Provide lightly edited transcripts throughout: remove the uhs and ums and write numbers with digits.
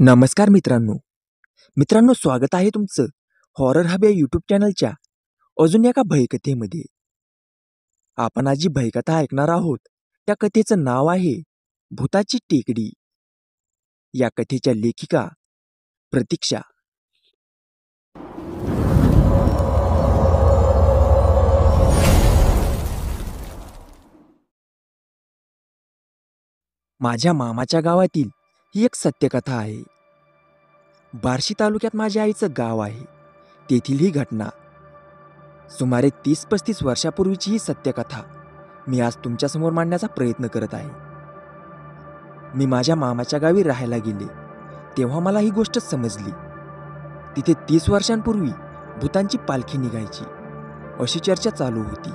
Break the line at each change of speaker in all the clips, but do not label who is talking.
नमस्कार मित्रांनो. मित्रांनो, स्वागत आहे तुमचं हॉरर हब या यूट्यूब चॅनलच्या अजून एका भयकथेमध्ये. आपण आज जी भयकथा ऐकणार आहोत त्या कथेचं नाव आहे भूताची टेकडी. या कथेच्या लेखिका प्रतीक्षा. माझ्या मामाच्या गावातील ही एक सत्यकथा आहे. बार्शी तालुक्यात माझ्या आईचं गाव आहे. तेथील ही घटना सुमारे 30-35 वर्षापूर्वीची ही सत्यकथा मी आज तुमच्यासमोर मांडण्याचा प्रयत्न करत आहे. मी माझ्या मामाच्या गावी राहायला गेले तेव्हा मला ही गोष्ट समजली. तिथे 30 वर्षांपूर्वी भूतांची पालखी निघायची अशी चर्चा चालू होती.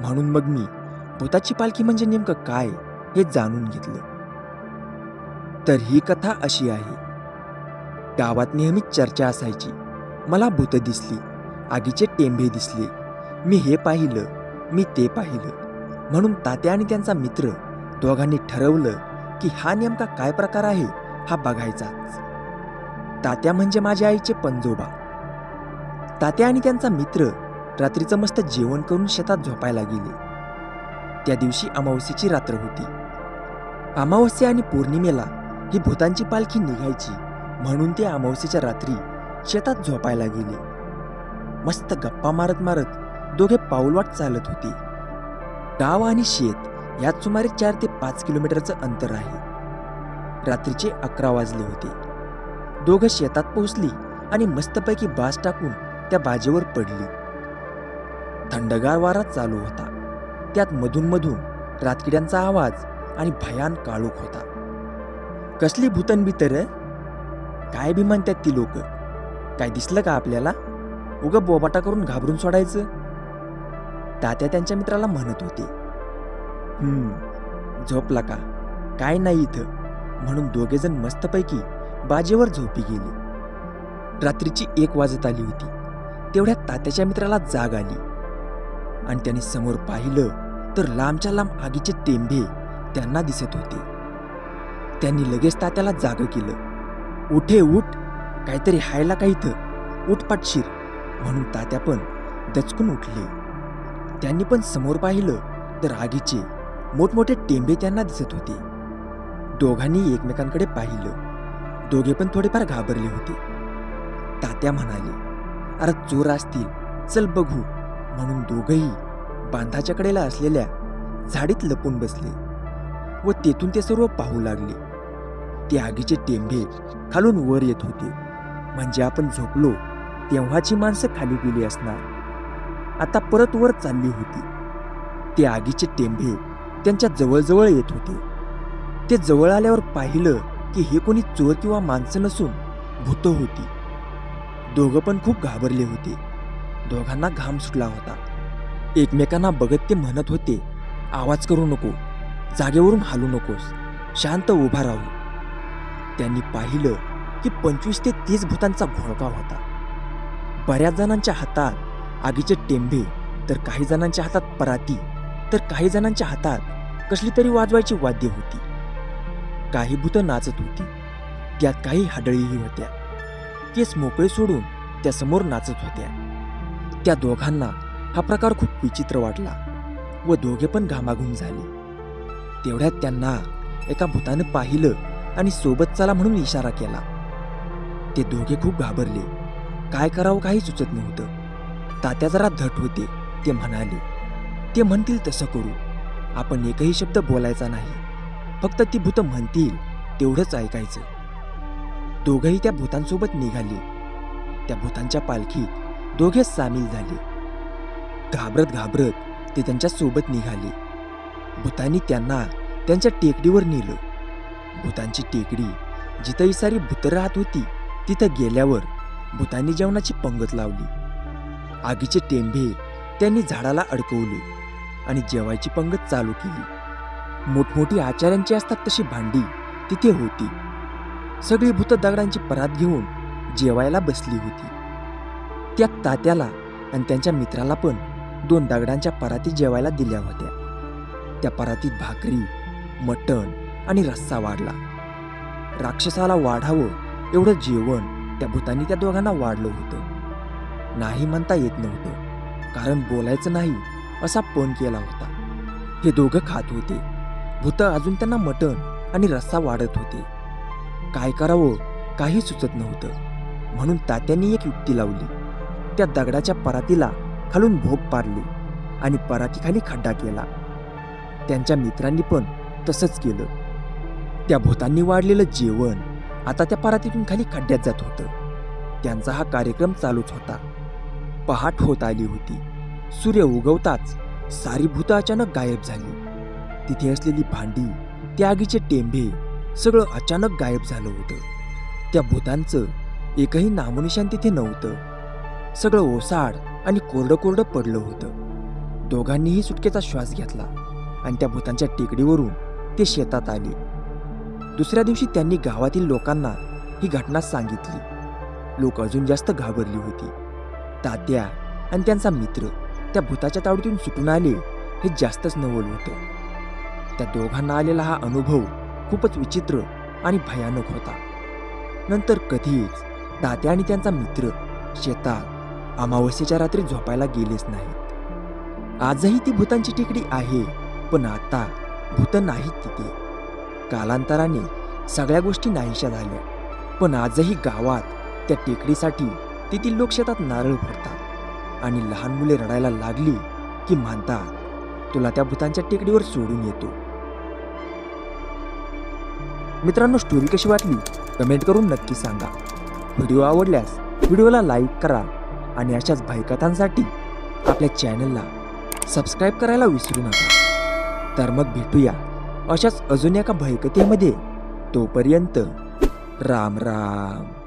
म्हणून मग मी भूताची पालखी म्हणजे नेमकं काय हे जाणून घेतलं. तर ही कथा अशी आहे. गावात नेहमीच चर्चा असायची. मला भूत दिसली, आगीचे टेंभे दिसले, मी हे पाहिलं, मी ते पाहिलं. म्हणून तात्या आणि त्यांचा मित्र दोघांनी ठरवलं की हा नेमका काय प्रकार आहे हा बघायचाच. तात्या म्हणजे माझ्या आईचे पंजोबा. तात्या आणि त्यांचा मित्र रात्रीचं मस्त जेवण करून शेतात झोपायला गेले. त्या दिवशी अमावस्येची रात्र होती. अमावस्या आणि पौर्णिमेला ही भूतांची पालखी निघायची म्हणून ते अमावस्येच्या रात्री शेतात झोपायला गेले. मस्त गप्पा मारत मारत दोघे पाऊलवाट चालत होते. गाव आणि शेत यात सुमारे 4 ते 5 किलोमीटरचं अंतर आहे. रात्रीचे 11 वाजले होते. दोघं शेतात पोहोचली आणि मस्तपैकी बाज टाकून त्या बाजेवर पडली. थंडगार वारा चालू होता. त्यात मधून मधून रातकिड्यांचा आवाज आणि भयान काळोख होता. कसली भूतन भीतर काय बी म्हणतात ती लोक. काय दिसलं का आपल्याला? उगा बोबाटा करून घाबरून सोडायचं. तात्या त्यांच्या मित्राला म्हणत होते. झोपला का? काय नाही इथं, म्हणून दोघेजण मस्तपैकी बाजेवर झोपी गेले. रात्रीची 1 वाजत आली होती. तेवढ्यात तात्याच्या मित्राला जाग आली आणि त्यांनी समोर पाहिलं तर लांबच्या लांब आगीचे टेंभे त्यांना दिसत होते. त्यांनी लगेच तात्याला जाग केलं. उठे उठ, काहीतरी हायला का इथं, उठ पाटशीर, म्हणून तात्या पण दचकून उठले. त्यांनी पण समोर पाहिलं तर आगीचे मोठमोठे टेंबे त्यांना दिसत होते. दोघांनी एकमेकांकडे पाहिलं. दोघे पण थोडेफार घाबरले होते. तात्या म्हणाले, अरे चोर असतील, चल बघू, म्हणून दोघंही बांधाच्या कडेला असलेल्या झाडीत लपून बसले व तेथून ते सर्व पाहू लागले. ते आगीचे टेंभे खालून वर येत होते. म्हणजे आपण झोपलो तेव्हाची माणसं खाली गेली असणार. आता परत वर चालली होती. ते आगीचे टेंभे त्यांच्या जवळजवळ येत होते. ते जवळ आल्यावर पाहिलं की हे कोणी चोर किंवा माणसं नसून भूत होती. दोघं पण खूप घाबरले होते. दोघांना घाम सुटला होता. एकमेकांना बघत ते म्हणत होते, आवाज करू नको, जागेवरून हालू नकोस, शांत उभा राहू. त्यांनी पाहिलं की 25 ते 30 भूतांचा घोळका होता. बऱ्याच जणांच्या हातात आगीचे टेंभे, तर काही जणांच्या हातात पराती, तर काही जणांच्या हातात कसली तरी वाजवायची वाद्य होती. काही भूत नाचत होती. त्यात काही हाडळीही होत्या. केस मोकळे सोडून त्या समोर नाचत होत्या. त्या दोघांना हा प्रकार खूप विचित्र वाटला व दोघे पण घामाघूम झाले. तेवढ्यात त्यांना एका भूतानं पाहिलं आणि सोबत चला म्हणून इशारा केला. ते दोघे खूप घाबरले. काय करावं काही सुचत नव्हतं. तात्या जरा धट होते. ते म्हणाले, ते म्हणतील तसं करू, आपण एकही शब्द बोलायचा नाही, फक्त ती भूत म्हणतील तेवढंच ऐकायचं. दोघंही त्या भूतांसोबत निघाले. त्या भूतांच्या पालखीत दोघे सामील झाले. घाबरत घाबरत ते त्यांच्या सोबत निघाले. भूतांनी त्यांना त्यांच्या टेकडीवर नेलं. भूतांची टेकडी जिथं इसारी भूत राहत होती तिथं गेल्यावर भूतांनी जेवणाची पंगत लावली. आगीचे टेंभे त्यांनी झाडाला अडकवले आणि जेवायची पंगत चालू केली. मोठमोठी आचार्यांची असतात तशी भांडी तिथे होती. सगळी भूत दगडांची परात घेऊन जेवायला बसली होती. त्यात तात्याला आणि त्यांच्या मित्राला पण 2 दगडांच्या पराती जेवायला दिल्या होत्या. त्या परातीत भाकरी, मटण आणि रस्सा वाढला. राक्षसाला वाढावं एवढं जेवण त्या भूतांनी त्या दोघांना वाढलं होतं. नाही म्हणता येत नव्हतं, कारण बोलायचं नाही असा पण केला होता. हे दोघं खात होते. भूतं अजून त्यांना मटण आणि रस्सा वाढत होते. काय करावं काही सुचत नव्हतं, म्हणून तात्यांनी एक युक्ती लावली. त्या दगडाच्या परातीला खालून भोग पाडली आणि परातीखाली खड्डा केला. त्यांच्या मित्रांनी पण तसंच केलं. त्या भूतांनी वाढलेलं जेवण आता त्या परातीतून खाली खड्ड्यात जात होतं. त्यांचा हा कार्यक्रम चालूच होता. पहाट होत आली होती. सूर्य उगवताच सारी भूतं अचानक गायब झाली. तिथे असलेली भांडी, त्या आगीचे टेंभे सगळं अचानक गायब झालं होतं. त्या भूतांचं एकही नामोनिशाण तिथे नव्हतं. सगळं ओसाड आणि कोरडं कोरडं पडलं होतं. दोघांनीही सुटकेचा श्वास घेतला आणि त्या भूतांच्या टेकडीवरून ते शेतात आले. दुसऱ्या दिवशी त्यांनी गावातील लोकांना ही घटना सांगितली. लोक अजून जास्त घाबरली होती. तात्या आणि त्यांचा मित्र त्या भूताच्या तावडीतून सुटून आले हे जास्तच नवल होतं. त्या दोघांना आलेला हा अनुभव खूपच विचित्र आणि भयानक होता. नंतर कधीच तात्या आणि त्यांचा मित्र शेतात अमावस्येच्या रात्री झोपायला गेलेच नाहीत. आजही ती भूतांची टेकडी आहे, पण आता भूतं नाहीत तिथे. कालांतराने सगळ्या गोष्टी नाहीशा झाल्या, पण आजही गावात त्या टेकडीसाठी तेथील लोक शेतात नारळ फोडतात आणि लहान मुले रडायला लागली की म्हणतात, तुला त्या भूतांच्या टेकडीवर सोडून येतो. मित्रांनो, स्टोरी कशी वाटली कमेंट करून नक्की सांगा. व्हिडिओ आवडल्यास व्हिडिओला लाईक करा आणि अशाच भयकथांसाठी आपल्या चॅनलला सबस्क्राईब करायला विसरू नका. तर मग भेटूया अशाच अजून एका भयकथेमध्ये. तोपर्यंत राम राम.